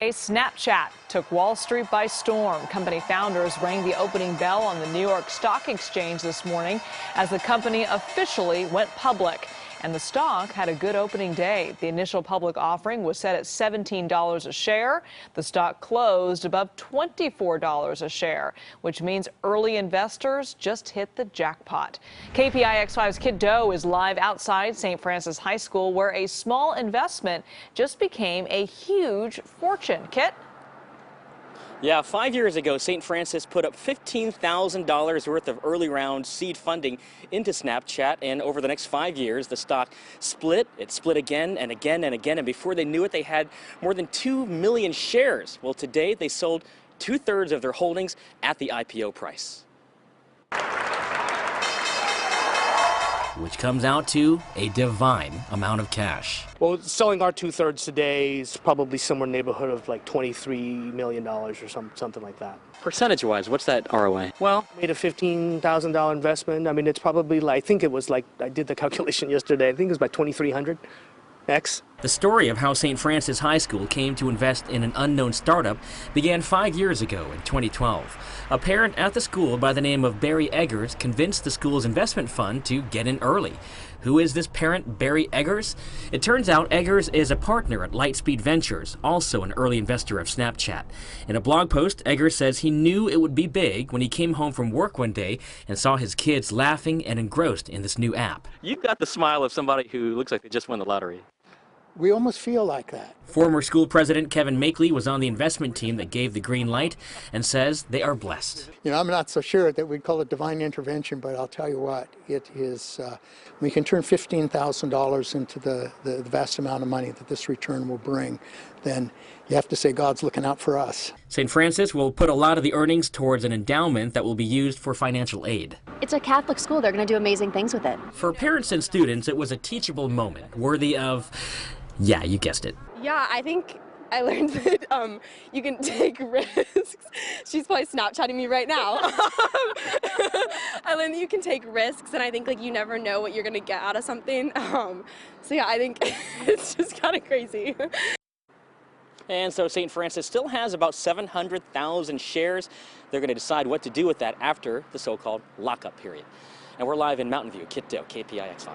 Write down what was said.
Snapchat took Wall Street by storm. Company founders rang the opening bell on the New York Stock Exchange this morning as the company officially went public. And the stock had a good opening day. The initial public offering was set at $17 a share. The stock closed above $24 a share, which means early investors just hit the jackpot. KPIX5's Kit Doe is live outside St. Francis High School, where a small investment just became a huge fortune. Kit? Yeah, 5 years ago, St. Francis put up $15,000 worth of early round seed funding into Snapchat, and over the next 5 years, the stock split. It split again and again and again, and before they knew it, they had more than 2 million shares. Well, today, they sold 2/3 of their holdings at the IPO price. Which comes out to a divine amount of cash. Well, selling our 2/3 today is probably somewhere in the neighborhood of like $23 million or something like that. Percentage-wise, what's that ROI? Well, Made a $15,000 investment. I mean, it's probably like, I think it was like, I did the calculation yesterday, I think it was about 2,300x. The story of how St. Francis High School came to invest in an unknown startup began 5 years ago in 2012. A parent at the school by the name of Barry Eggers convinced the school's investment fund to get in early. Who is this parent, Barry Eggers? It turns out Eggers is a partner at Lightspeed Ventures, also an early investor of Snapchat. In a blog post, Eggers says he knew it would be big when he came home from work one day and saw his kids laughing and engrossed in this new app. you've got the smile of somebody who looks like they just won the lottery. We almost feel like that. Former school president Kevin Makeley was on the investment team that gave the green light and says they are blessed. You know, I'm not so sure that we'd call it divine intervention, but I'll tell you what, it is, we can turn $15,000 into the vast amount of money that this return will bring, then you have to say God's looking out for us. St. Francis will put a lot of the earnings towards an endowment that will be used for financial aid. It's a Catholic school. They're going to do amazing things with it. For parents and students, it was a teachable moment worthy of, yeah, you guessed it. Yeah, I think I learned that you can take risks. She's probably Snapchatting me right now. I learned that you can take risks, and I think like you never know what you're gonna get out of something. So yeah, I think it's just kind of crazy. And so St. Francis still has about 700,000 shares. They're going to decide what to do with that after the so-called lockup period. And we're live in Mountain View. Kit Doe, KPIX5.